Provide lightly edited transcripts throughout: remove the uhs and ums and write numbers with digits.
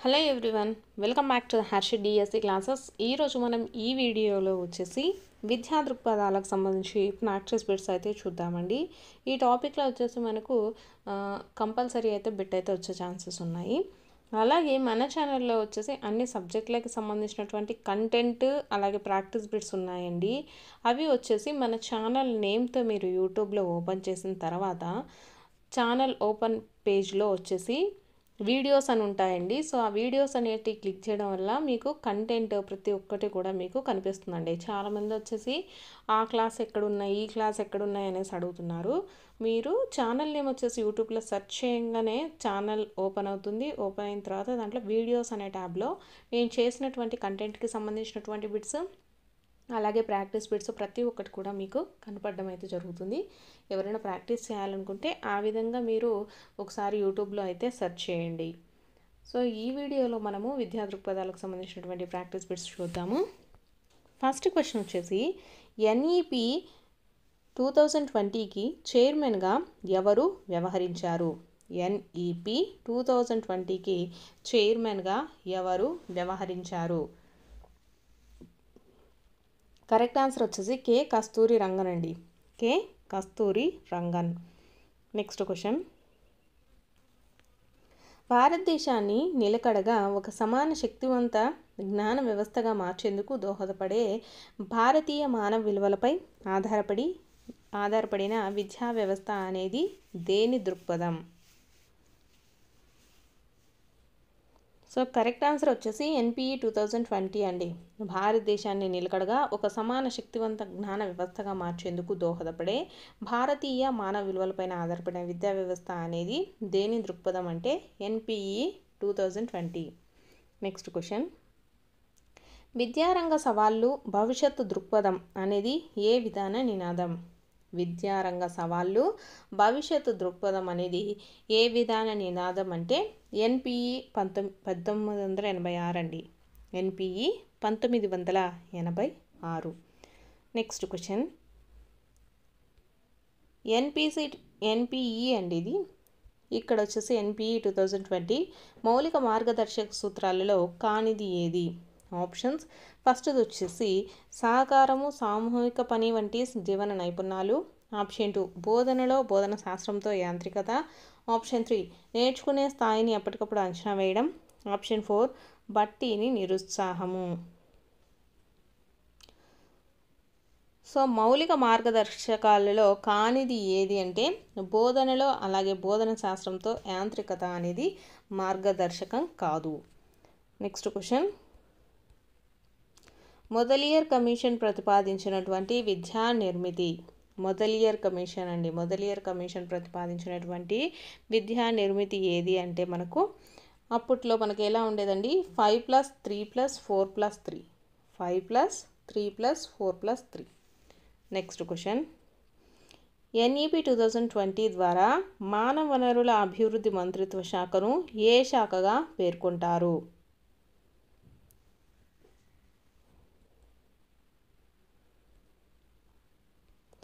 Hello everyone, welcome back to Harshit DSC classes. ఈరోజు మనం ఈ వీడియోలో వచ్చేసి విద్యా దృక్పథాలకు సంబంధించి ప్రాక్టీస్ బిట్స్ అయితే చూద్దామండి. ఈ టాపిక్లో వచ్చేసి మనకు కంపల్సరీ అయితే బిట్ అయితే వచ్చే ఛాన్సెస్ ఉన్నాయి. అలాగే మన ఛానల్లో వచ్చేసి అన్ని సబ్జెక్టులకు సంబంధించినటువంటి కంటెంట్ అలాగే ప్రాక్టీస్ బిట్స్ ఉన్నాయండి. అవి వచ్చేసి మన ఛానల్ నేమ్తో మీరు యూట్యూబ్లో ఓపెన్ చేసిన తర్వాత ఛానల్ ఓపెన్ పేజ్లో వచ్చేసి వీడియోస్ అని ఉంటాయండి. సో ఆ వీడియోస్ అనేవి క్లిక్ చేయడం వల్ల మీకు కంటెంట్ ప్రతి ఒక్కటి కూడా మీకు కనిపిస్తుందండి. చాలామంది వచ్చేసి ఆ క్లాస్ ఎక్కడున్నాయి, ఈ క్లాస్ ఎక్కడున్నాయి అనేసి అడుగుతున్నారు. మీరు ఛానల్ నేమ్ వచ్చేసి యూట్యూబ్లో సెర్చ్ చేయగానే ఛానల్ ఓపెన్ అవుతుంది. ఓపెన్ అయిన తర్వాత దాంట్లో వీడియోస్ అనే ట్యాబ్లో నేను చేసినటువంటి కంటెంట్కి సంబంధించినటువంటి బిట్స్ అలాగే ప్రాక్టీస్ బిట్స్ ప్రతి ఒక్కటి కూడా మీకు కనపడడం అయితే జరుగుతుంది. ఎవరైనా ప్రాక్టీస్ చేయాలనుకుంటే ఆ విధంగా మీరు ఒకసారి యూట్యూబ్లో అయితే సెర్చ్ చేయండి. సో ఈ వీడియోలో మనము విద్యా దృక్పథాలకు సంబంధించినటువంటి ప్రాక్టీస్ బిట్స్ చూద్దాము. ఫస్ట్ క్వశ్చన్ వచ్చేసి ఎన్ఈపి 2020కి చైర్మన్గా ఎవరు వ్యవహరించారు? ఎన్ఈపి 2020కి చైర్మన్గా ఎవరు వ్యవహరించారు? కరెక్ట్ ఆన్సర్ వచ్చేసి కే కస్తూరి రంగన్ అండి. కే కస్తూరి రంగన్. నెక్స్ట్ క్వశ్చన్, భారతదేశాన్ని నిలకడగా ఒక సమాన శక్తివంత జ్ఞాన వ్యవస్థగా మార్చేందుకు దోహదపడే భారతీయ మానవ విలువలపై ఆధారపడిన విద్యా వ్యవస్థ అనేది దేని దృక్పథం? సో కరెక్ట్ ఆన్సర్ వచ్చేసి ఎన్పిఈ 2020 అండి. భారతదేశాన్ని నిలకడగా ఒక సమాన శక్తివంత జ్ఞాన వ్యవస్థగా మార్చేందుకు దోహదపడే భారతీయ మానవ విలువలపైన ఆధారపడిన విద్యా వ్యవస్థ అనేది దేని దృక్పథం అంటే ఎన్పిఈ 2020. నెక్స్ట్ క్వశ్చన్, విద్యారంగ సవాళ్ళు భవిష్యత్తు దృక్పథం అనేది ఏ విధాన నినాదం? విద్యారంగ సవాళ్ళు భవిష్యత్తు దృక్పథం అనేది ఏ విధాన నినాదం అంటే ఎన్పిఈ 1986 అండి. ఎన్పిఈ 1986. నెక్స్ట్ క్వశ్చన్, ఎన్పిఈ అండి ఇది. ఇక్కడ వచ్చేసి ఎన్పిఈ 2020 మౌలిక మార్గదర్శక సూత్రాలలో కానిది ఏది? ఆప్షన్స్, ఫస్ట్ వచ్చేసి సహకారము, సామూహిక పని వంటి జీవన నైపుణ్యాలు. ఆప్షన్ 2 బోధనలో బోధన శాస్త్రంతో యాంత్రికత. ఆప్షన్ 3 నేర్చుకునే స్థాయిని ఎప్పటికప్పుడు అంచనా వేయడం. ఆప్షన్ 4 బట్టిని నిరుత్సాహము. సో మౌలిక మార్గదర్శకాలలో కానిది ఏది అంటే బోధనలో అలాగే బోధన శాస్త్రంతో యాంత్రికత అనేది మార్గదర్శకం కాదు. నెక్స్ట్ క్వశ్చన్, మొదలియర్ కమిషన్ ప్రతిపాదించినటువంటి విద్యా నిర్మితి. మొదలియర్ కమిషన్ అండి. మొదలియర్ కమిషన్ ప్రతిపాదించినటువంటి విద్యా నిర్మితి ఏది అంటే మనకు అప్పట్లో మనకి ఎలా ఉండేదండి, 5+3+4+3. 5+3+4+3. నెక్స్ట్ క్వశ్చన్, ఎన్ఈపి 2020 ద్వారా మానవ వనరుల అభివృద్ధి మంత్రిత్వ శాఖను ఏ శాఖగా పేర్కొంటారు?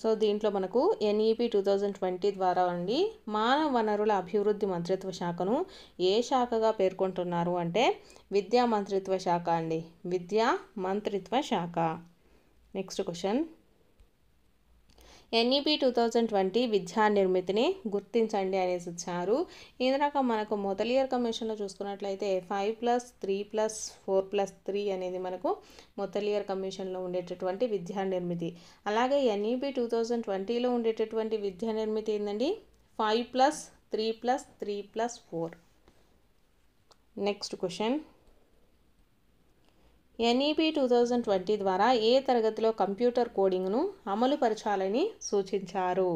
సో దీంట్లో మనకు ఎన్ఈపి 2020 ద్వారా అండి మానవ వనరుల అభివృద్ధి మంత్రిత్వ శాఖను ఏ శాఖగా పేర్కొంటున్నారు అంటే విద్యా మంత్రిత్వ శాఖ అండి. విద్యా మంత్రిత్వ శాఖ. నెక్స్ట్ క్వశ్చన్, ఎన్ఈపి 2020 విద్యా నిర్మితిని గుర్తించండి అనేసి ఇచ్చారు. ఇందాక మనకు మొదలియర్ కమిషన్లో చూసుకున్నట్లయితే 5+3+4+3 అనేది మనకు మొదలియర్ కమిషన్లో ఉండేటటువంటి విద్యా నిర్మితి. అలాగే ఎన్ఈపి 2020లో ఉండేటటువంటి విద్యా నిర్మితి ఏంటండి 5+3+3+4. నెక్స్ట్ క్వశ్చన్, ఎన్ఈపి 2020 ద్వారా ఏ తరగతిలో కంప్యూటర్ కోడింగ్ను అమలు పరచాలని సూచించారు?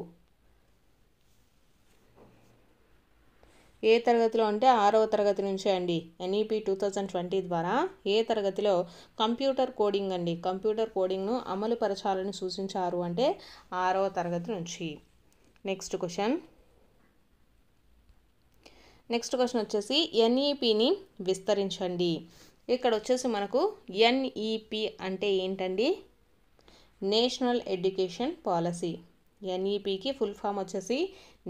ఏ తరగతిలో అంటే 6వ తరగతి నుంచే అండి. ఎన్ఈపి 2020 ద్వారా ఏ తరగతిలో కంప్యూటర్ కోడింగ్ అండి కంప్యూటర్ కోడింగ్ను అమలు పరచాలని సూచించారు అంటే 6వ తరగతి నుంచి. నెక్స్ట్ క్వశ్చన్ వచ్చేసి ఎన్ఈపిని విస్తరించండి. ఇక్కడ వచ్చేసి మనకు ఎన్ఈపి అంటే ఏంటండి, నేషనల్ ఎడ్యుకేషన్ పాలసీ. ఎన్ఈపికి ఫుల్ ఫామ్ వచ్చేసి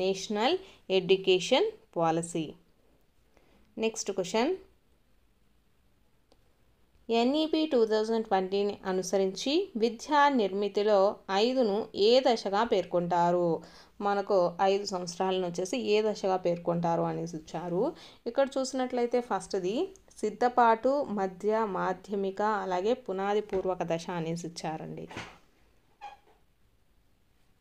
national education policy. Next question, NEP 2020ని అనుసరించి విద్యా నిర్మితిలో 5ను ఏ దశగా పేర్కొంటారు? మనకు 5 సంవత్సరాలను వచ్చేసి ఏ దశగా పేర్కొంటారు అనేసి ఇచ్చారు. ఇక్కడ చూసినట్లయితే ఫస్ట్ది సిద్ధపాటు, మధ్య, మాధ్యమిక, అలాగే పునాది పూర్వక దశ అనేసి ఇచ్చారండి.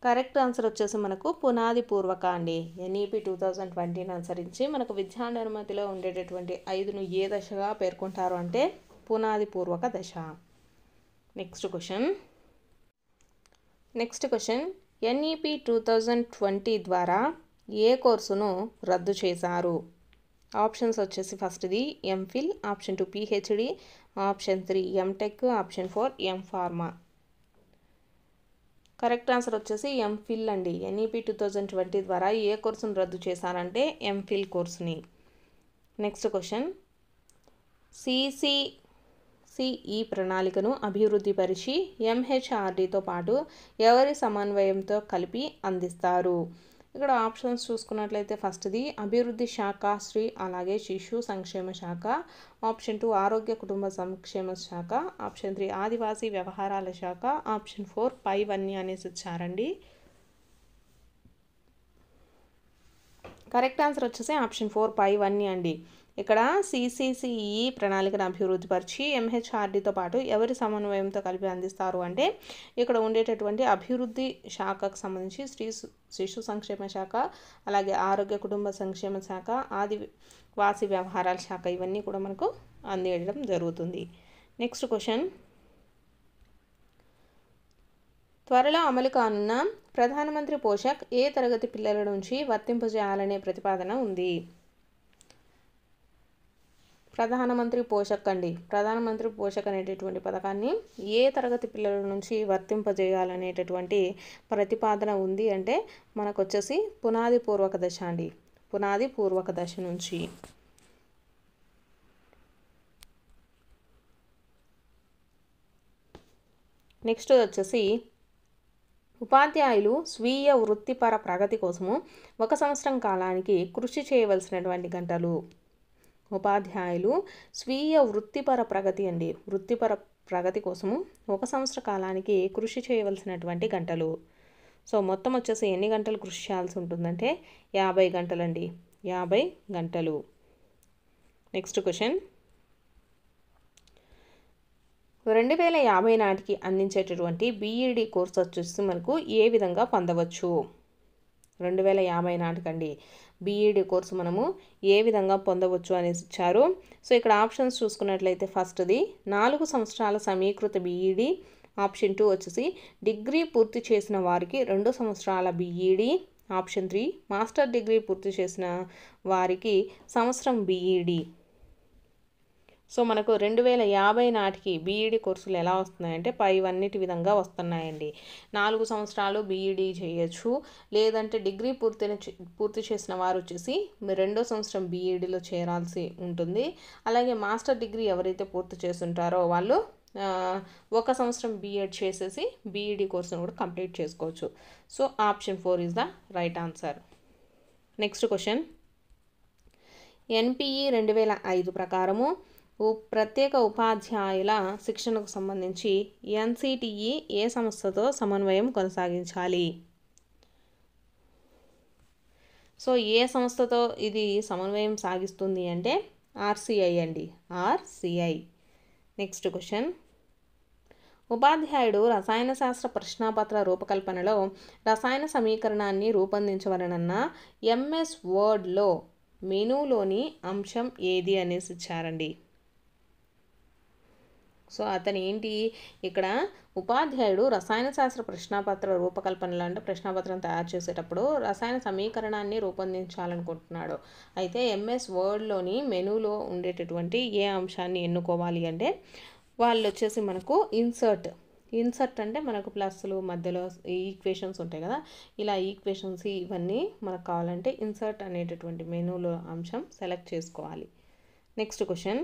కరెక్ట్ ఆన్సర్ వచ్చేసి మనకు పునాది పూర్వక అండి. ఎన్ఈపి 2020ని అనుసరించి మనకు విద్యా నిర్మితిలో ఉండేటటువంటి 5ను ఏ దశగా పేర్కొంటారు అంటే పునాది పూర్వక దశ. నెక్స్ట్ క్వశ్చన్ ఎన్ఈపి 2020 ద్వారా ఏ కోర్సును రద్దు చేశారు? ఆప్షన్స్ వచ్చేసి ఫస్ట్ది MPhil, option 2 PhD, option 3 MTech, option 4 MPharma. Correct answer వచ్చేసి ఎంఫిల్ అండి. ఎన్ఈపి 2020 ద్వారా ఏ కోర్సును రద్దు చేశారంటే ఎంఫిల్ కోర్సుని. నెక్స్ట్ క్వశ్చన్ సిసిసిఈ ప్రణాళికను అభివృద్ధిపరిచి ఎంహెచ్ఆర్డితో పాటు ఎవరి సమన్వయంతో కలిపి అందిస్తారు? ఇక్కడ ఆప్షన్స్ చూసుకున్నట్లయితే ఫస్ట్ది అభివృద్ధి శాఖ శ్రీ అలాగే శిశు సంక్షేమ శాఖ, ఆప్షన్ 2 ఆరోగ్య కుటుంబ సంక్షేమ శాఖ, ఆప్షన్ 3 ఆదివాసీ వ్యవహారాల శాఖ, ఆప్షన్ 4 పైవన్నీ అనేసి ఇచ్చారండి. కరెక్ట్ ఆన్సర్ వచ్చేసి ఆప్షన్ 4 పైవన్నీ అండి. ఇక్కడ సిసిసిఈ ప్రణాళికను అభివృద్ధిపరిచి ఎంహెచ్ఆర్డితో పాటు ఎవరి సమన్వయంతో కలిపి అందిస్తారు అంటే ఇక్కడ ఉండేటటువంటి అభివృద్ధి శాఖకు సంబంధించి శిశు సంక్షేమ శాఖ, అలాగే ఆరోగ్య కుటుంబ సంక్షేమ శాఖ, ఆదివాసీ వ్యవహారాల శాఖ ఇవన్నీ కూడా మనకు అందించడం జరుగుతుంది. నెక్స్ట్ క్వశ్చన్ త్వరలో అమలు కానున్న ప్రధానమంత్రి పోషక్ ఏ తరగతి పిల్లల నుంచి వర్తింపజేయాలనే ప్రతిపాదన ఉంది? ప్రధానమంత్రి పోషక్ అండి. ప్రధానమంత్రి పోషక్ అనేటటువంటి పథకాన్ని ఏ తరగతి పిల్లల నుంచి వర్తింపజేయాలనేటటువంటి ప్రతిపాదన ఉంది అంటే మనకు వచ్చేసి పునాది పూర్వక దశ అండి. పునాది పూర్వక దశ నుంచి. నెక్స్ట్ వచ్చేసి ఉపాధ్యాయులు స్వీయ వృత్తిపర ప్రగతి కోసము 1 సంవత్సరం కాలానికి కృషి చేయవలసినటువంటి గంటలు. ఉపాధ్యాయులు స్వీయ వృత్తిపర ప్రగతి అండి. వృత్తిపర ప్రగతి కోసము 1 సంవత్సర కాలానికి కృషి చేయవలసినటువంటి గంటలు. సో మొత్తం వచ్చేసి ఎన్ని గంటలు కృషి చేయాల్సి ఉంటుందంటే 50 గంటలండి. 50 గంటలు. నెక్స్ట్ క్వశ్చన్ 2050 నాటికి అందించేటటువంటి బీఈడి కోర్స్ వచ్చేసి మనకు ఏ విధంగా పొందవచ్చు? 2050 నాటికండి బీఈడి కోర్సు మనము ఏ విధంగా పొందవచ్చు అనేసి ఇచ్చారు. సో ఇక్కడ ఆప్షన్స్ చూసుకున్నట్లయితే ఫస్ట్ది 4 సంవత్సరాల సమీకృత బీఈడి, ఆప్షన్ 2 వచ్చేసి డిగ్రీ పూర్తి చేసిన వారికి 2 సంవత్సరాల బీఈడి, ఆప్షన్ 3 మాస్టర్ డిగ్రీ పూర్తి చేసిన వారికి సంవత్సరం బీఈడి. సో మనకు 2050 నాటికి బీఈడి కోర్సులు ఎలా వస్తున్నాయంటే పైవన్నిటి విధంగా వస్తున్నాయండి. 4 సంవత్సరాలు బీఈడి చేయొచ్చు, లేదంటే డిగ్రీ పూర్తి చేసిన వారు వచ్చేసి 2వ సంవత్సరం బీఈడిలో చేరాల్సి ఉంటుంది. అలాగే మాస్టర్ డిగ్రీ ఎవరైతే పూర్తి చేస్తుంటారో వాళ్ళు 1 సంవత్సరం బీఎడ్ చేసేసి బీఈడి కోర్సును కూడా కంప్లీట్ చేసుకోవచ్చు. So option 4 is the right answer. Next question NPE 2005 ప్రకారము ప్రత్యేక ఉపాధ్యాయుల శిక్షణకు సంబంధించి ఎన్సిటిఈ ఏ సంస్థతో సమన్వయం కొనసాగించాలి? సో ఏ సంస్థతో ఇది సమన్వయం సాగిస్తుంది అంటే ఆర్సిఐ అండి. ఆర్సిఐ. నెక్స్ట్ క్వశ్చన్ ఉపాధ్యాయుడు రసాయన శాస్త్ర ప్రశ్నాపత్ర రూపకల్పనలో రసాయన సమీకరణాన్ని రూపొందించవలనన్న ఎంఎస్ వర్డ్లో మెనూలోని అంశం ఏది అనేసి ఇచ్చారండి. సో అతను ఏంటి ఇక్కడ ఉపాధ్యాయుడు రసాయన శాస్త్ర ప్రశ్నాపత్ర రూపకల్పనలో అంటే ప్రశ్నాపత్రం తయారు చేసేటప్పుడు రసాయన సమీకరణాన్ని రూపొందించాలనుకుంటున్నాడు. అయితే ఎంఎస్ వర్డ్లోని మెనూలో ఉండేటటువంటి ఏ అంశాన్ని ఎన్నుకోవాలి అంటే వాళ్ళు వచ్చేసి మనకు ఇన్సర్ట్ అంటే మనకు ప్లస్లు మధ్యలో ఈక్వేషన్స్ ఉంటాయి కదా, ఇలా ఈక్వేషన్స్ ఇవన్నీ మనకు కావాలంటే ఇన్సర్ట్ అనేటటువంటి మెనూలో అంశం సెలెక్ట్ చేసుకోవాలి. నెక్స్ట్ క్వశ్చన్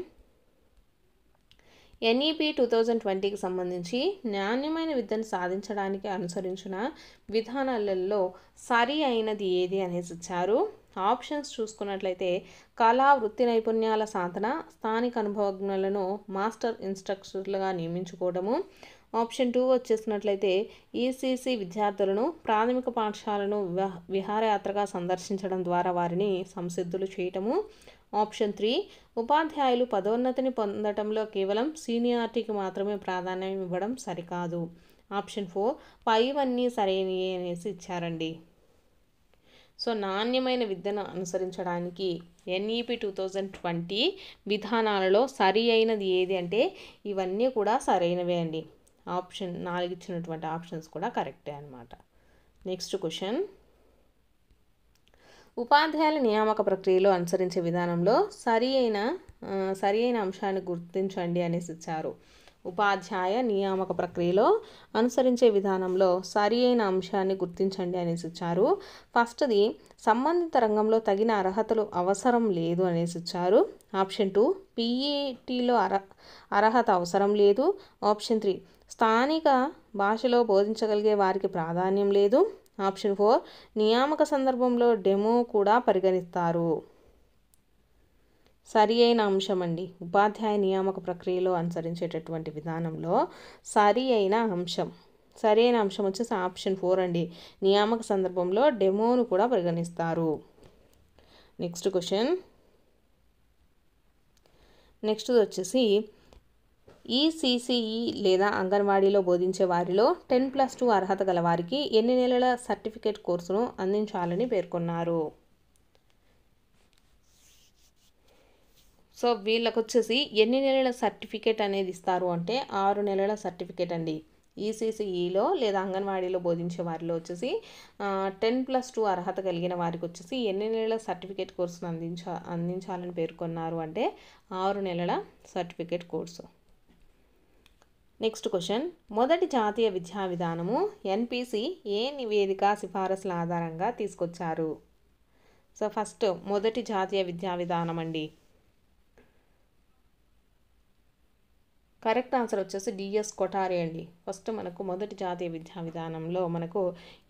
ఎన్ఈపి 2020కి సంబంధించి నాణ్యమైన విద్యను సాధించడానికి అనుసరించిన విధానాలలో సరి అయినది ఏది అనేసి ఇచ్చారు. ఆప్షన్స్ చూసుకున్నట్లయితే కళా వృత్తి నైపుణ్యాల సాధన, స్థానిక అనుభవజ్ఞులను మాస్టర్ ఇన్స్ట్రక్టర్లుగా నియమించుకోవడము. ఆప్షన్ 2 వచ్చేసినట్లయితే ఈసీసీ విద్యార్థులను ప్రాథమిక పాఠశాలను విహారయాత్రగా సందర్శించడం ద్వారా వారిని సంసిద్ధులు చేయటము. ఆప్షన్ 3 ఉపాధ్యాయులు పదోన్నతిని పొందడంలో కేవలం సీనియారిటీకి మాత్రమే ప్రాధాన్యం ఇవ్వడం సరికాదు. ఆప్షన్ 4 పైవన్నీ సరైనవి అనేసి ఇచ్చారండి. సో నాణ్యమైన విద్యను అనుసరించడానికి ఎన్ఈపి 2020 విధానాలలో సరి అయినది ఏది అంటే ఇవన్నీ కూడా సరైనవే అండి. ఆప్షన్ 4 ఇచ్చినటువంటి ఆప్షన్స్ కూడా కరెక్టే అనమాట. నెక్స్ట్ క్వశ్చన్, ఉపాధ్యాయుల నియామక ప్రక్రియలో అనుసరించే విధానంలో సరి అయిన అంశాన్ని గుర్తించండి అనేసి ఇచ్చారు. ఉపాధ్యాయ నియామక ప్రక్రియలో అనుసరించే విధానంలో సరి అయిన అంశాన్ని గుర్తించండి అనేసి ఇచ్చారు. ఫస్ట్ది సంబంధిత రంగంలో తగిన అర్హతలు అవసరం లేదు అనేసి ఇచ్చారు. ఆప్షన్ 2 పీఈటీలో అర్హత అవసరం లేదు. ఆప్షన్ 3 స్థానిక భాషలో బోధించగలిగే వారికి ప్రాధాన్యం లేదు. ఆప్షన్ 4 నియామక సందర్భంలో డెమో కూడా పరిగణిస్తారు. సరి అయిన అంశం అండి. ఉపాధ్యాయ నియామక ప్రక్రియలో అనుసరించేటటువంటి విధానంలో సరి అయిన అంశం వచ్చేసి ఆప్షన్ 4 అండి. నియామక సందర్భంలో డెమోను కూడా పరిగణిస్తారు. నెక్స్ట్ క్వశ్చన్, నెక్స్ట్ వచ్చేసి ఈసీసీఈ లేదా అంగన్వాడీలో బోధించే వారిలో 10+2 అర్హత గల వారికి ఎన్ని నెలల సర్టిఫికేట్ కోర్సును అందించాలని పేర్కొన్నారు. సో వీళ్ళకి వచ్చేసి ఎన్ని నెలల సర్టిఫికేట్ అనేది ఇస్తారు అంటే 6 నెలల సర్టిఫికేట్ అండి. ఈసీసీఈలో లేదా అంగన్వాడీలో బోధించే వారిలో వచ్చేసి 10+2 అర్హత కలిగిన వారికి వచ్చేసి ఎన్ని నెలల సర్టిఫికేట్ కోర్సును అందించాలని పేర్కొన్నారు అంటే 6 నెలల సర్టిఫికేట్ కోర్సు. నెక్స్ట్ క్వశ్చన్, మొదటి జాతీయ విద్యా విధానము ఎన్పిసి ఏ నివేదిక సిఫారసుల ఆధారంగా తీసుకొచ్చారు. సో ఫస్ట్ మొదటి జాతీయ విద్యా విధానం అండి. కరెక్ట్ ఆన్సర్ వచ్చేసి డిఎస్ కొఠారి అండి. ఫస్ట్ మనకు మొదటి జాతీయ విద్యా విధానంలో మనకు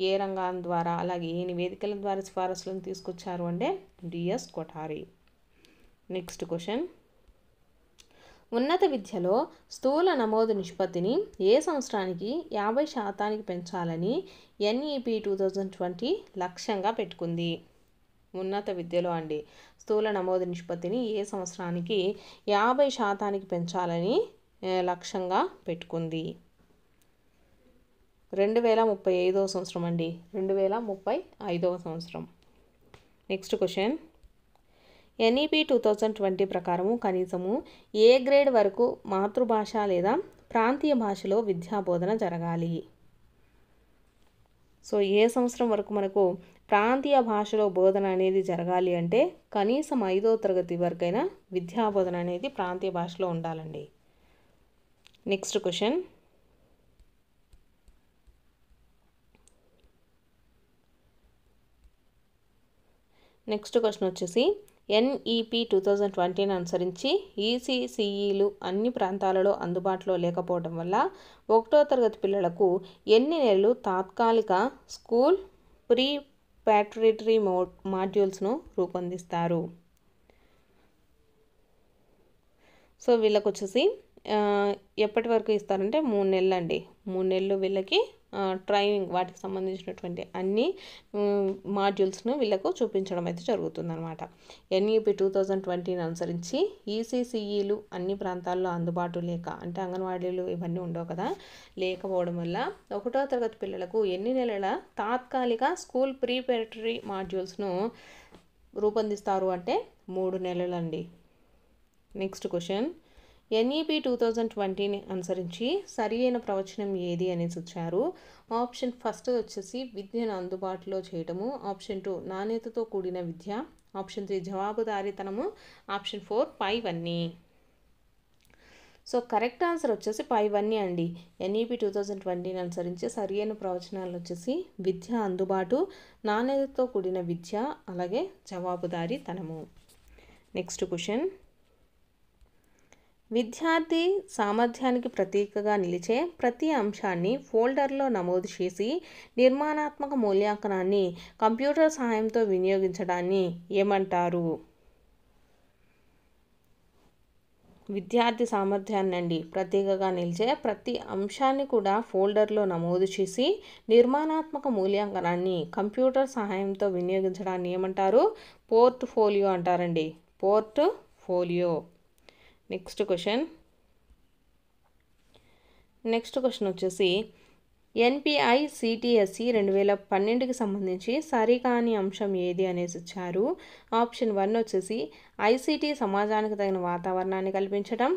ఏ రంగాల ద్వారా అలాగే ఏ నివేదికల ద్వారా సిఫారసులను తీసుకొచ్చారు అంటే డిఎస్ కొఠారి. నెక్స్ట్ క్వశ్చన్, ఉన్నత విద్యలో స్థూల నమోదు నిష్పత్తిని ఏ సంవత్సరానికి 50% పెంచాలని ఎన్ఈపి 2020 లక్ష్యంగా పెట్టుకుంది. ఉన్నత విద్యలో అండి స్థూల నమోదు నిష్పత్తిని ఏ సంవత్సరానికి 50% పెంచాలని లక్ష్యంగా పెట్టుకుంది. 2035 సంవత్సరం అండి. 2035 సంవత్సరం. నెక్స్ట్ క్వశ్చన్, ఎన్ఈపి 2020 ప్రకారము కనీసము ఏ గ్రేడ్ వరకు మాతృభాష లేదా ప్రాంతీయ భాషలో విద్యా బోధన జరగాలి. సో ఏ సంవత్సరం వరకు మనకు ప్రాంతీయ భాషలో బోధన అనేది జరగాలి అంటే కనీసం 5వ తరగతి వరకైనా విద్యా బోధన అనేది ప్రాంతీయ భాషలో ఉండాలండి. నెక్స్ట్ క్వశ్చన్, వచ్చేసి ఎన్ఈపి 2020ని అనుసరించి ఈసీసీఈలు అన్ని ప్రాంతాలలో అందుబాటులో లేకపోవడం వల్ల 1వ తరగతి పిల్లలకు ఎన్ని నెలలు తాత్కాలిక స్కూల్ ప్రిపరేటరీ మాడ్యూల్స్ను రూపొందిస్తారు. సో వీళ్ళకి వచ్చేసి ఎప్పటి వరకు ఇస్తారంటే 3 నెలలు అండి. 3 నెలలు వీళ్ళకి ట్రైనింగ్ వాటికి సంబంధించినటువంటి అన్ని మాడ్యూల్స్ను వీళ్ళకు చూపించడం అయితే జరుగుతుందన్నమాట. ఎన్ఈపి 2020ని అనుసరించి ఈసీసీఈలు అన్ని ప్రాంతాల్లో అందుబాటు లేక అంటే అంగన్వాడీలు ఇవన్నీ ఉండవు కదా, లేకపోవడం వల్ల 1వ తరగతి పిల్లలకు ఎన్ని నెలల తాత్కాలిక స్కూల్ ప్రిపరేటరీ మాడ్యూల్స్ను రూపొందిస్తారు అంటే 3 నెలలండి. నెక్స్ట్ క్వశ్చన్, ఎన్ఈపి 2020ని అనుసరించి సరి అయిన ప్రవచనం ఏది అనేసి వచ్చారు. ఆప్షన్ ఫస్ట్ వచ్చేసి విద్యను అందుబాటులో చేయటము. ఆప్షన్ 2 నాణ్యతతో కూడిన విద్య. ఆప్షన్ 3 జవాబుదారీతనము. ఆప్షన్ 4 పైవన్నీ. సో కరెక్ట్ ఆన్సర్ వచ్చేసి పైవన్నీ అండి. ఎన్ఈపి 2020ని అనుసరించి సరి అయిన ప్రవచనాలు వచ్చేసి విద్య అందుబాటు, నాణ్యతతో కూడిన విద్య, అలాగే జవాబుదారీతనము. నెక్స్ట్ క్వశ్చన్, విద్యార్థి సామర్థ్యానికి ప్రతీకగా నిలిచే ప్రతి అంశాన్ని ఫోల్డర్లో నమోదు చేసి నిర్మాణాత్మక మూల్యాంకనాన్ని కంప్యూటర్ సహాయంతో వినియోగించడాన్ని ఏమంటారు? విద్యార్థి సామర్థ్యాన్ని ప్రతీకగా నిలిచే ప్రతి అంశాన్ని కూడా ఫోల్డర్లో నమోదు చేసి నిర్మాణాత్మక మూల్యాంకనాన్ని కంప్యూటర్ సహాయంతో వినియోగించడాన్ని ఏమంటారు? పోర్ట్ఫోలియో అంటారండి. పోర్ట్ఫోలియో. నెక్స్ట్ క్వశ్చన్ వచ్చేసి ఎన్పిఐ సిటిఎస్సి 2012కి సంబంధించి సరికాని అంశం ఏది అనేసి ఇచ్చారు. ఆప్షన్ 1 వచ్చేసి ఐసిటి సమాజానికి తగిన వాతావరణాన్ని కల్పించడం.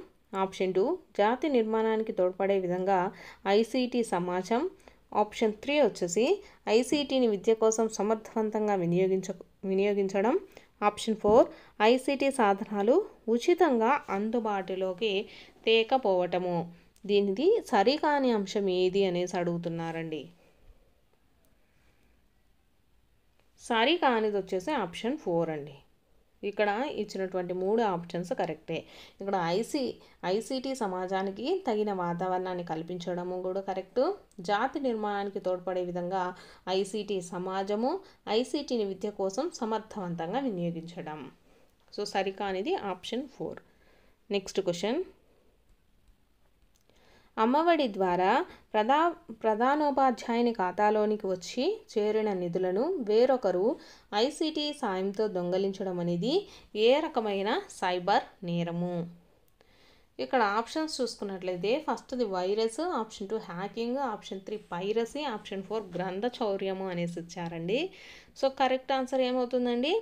ఆప్షన్ 2 జాతి నిర్మాణానికి తోడ్పడే విధంగా ఐసిటి సమాజం. ఆప్షన్ 3 వచ్చేసి ఐసిటిని విద్య కోసం సమర్థవంతంగా వినియోగించడం. ఆప్షన్ 4 ఐసిటి సాధనాలు ఉచితంగా అందుబాటులోకి తేకపోవటము. దీనిది సరికాని అంశం ఏది అనేసి అడుగుతున్నారండి. సరికానిది వచ్చేసి ఆప్షన్ 4 అండి. ఇక్కడ ఇచ్చినటువంటి 3 ఆప్షన్స్ కరెక్టే. ఇక్కడ ఐసిటి సమాజానికి తగిన వాతావరణాన్ని కల్పించడము కూడా కరెక్టు. జాతి నిర్మాణానికి తోడ్పడే విధంగా ఐసిటి సమాజము, ఐసిటిని విద్య కోసం సమర్థవంతంగా వినియోగించడం. సో సరికానిది ఆప్షన్ 4. నెక్స్ట్ క్వశ్చన్ అమ్మఒడి ద్వారా ప్రధానోపాధ్యాయుని ఖాతాలోనికి వచ్చి చేరిన నిధులను వేరొకరు ఐసిటి సాయంతో దొంగలించడం అనేది ఏ రకమైన సైబర్ నేరము? ఇక్కడ ఆప్షన్స్ చూసుకున్నట్లయితే ఫస్ట్ది virus, option 2 hacking, option 3 piracy, option 4 గ్రంథ చౌర్యము అనేసి ఇచ్చారండి. సో కరెక్ట్ ఆన్సర్ ఏమవుతుందండి?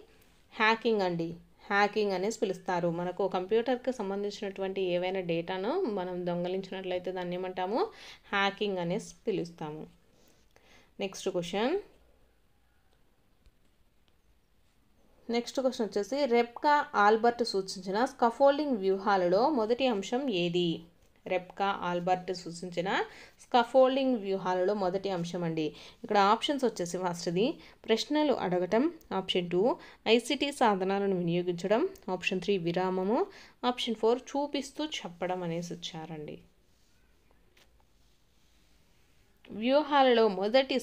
హ్యాకింగ్ అండి. హ్యాకింగ్ అనేసి పిలుస్తారు. మనకు కంప్యూటర్కి సంబంధించినటువంటి ఏవైనా డేటాను మనం దొంగలించినట్లయితే దాన్ని ఏమంటాము? హ్యాకింగ్ అనేసి పిలుస్తాము. నెక్స్ట్ క్వశ్చన్ వచ్చేసి రెబ్కా ఆల్బర్ట్ సూచించిన స్కాఫోల్డింగ్ వ్యూహాలలో మొదటి అంశం ఏది? రెబ్కా ఆల్బర్ట్ సూచించిన స్కాఫోల్డింగ్ వ్యూహాలలో మొదటి అంశం అండి. ఇక్కడ ఆప్షన్స్ వచ్చేసి ఫస్ట్ది ప్రశ్నలు అడగటం, ఆప్షన్ 2 ఐసిటి సాధనాలను వినియోగించడం, ఆప్షన్ 3 విరామము, ఆప్షన్ 4 చూపిస్తూ చెప్పడం అనేసి ఇచ్చారండి.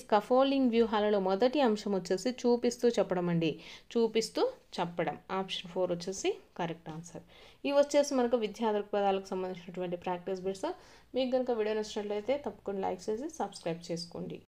స్కాఫోల్డింగ్ వ్యూహాలలో మొదటి అంశం వచ్చేసి చూపిస్తూ చెప్పడం అండి. చూపిస్తూ చెప్పడం. ఆప్షన్ 4 వచ్చేసి కరెక్ట్ ఆన్సర్. ఇవి వచ్చేసి మనకు విద్యా దృక్పథాలకు సంబంధించినటువంటి ప్రాక్టీస్ బిట్స్. మీకు కనుక వీడియో నచ్చినట్లయితే తప్పకుండా లైక్ చేసి సబ్స్క్రైబ్ చేసుకోండి.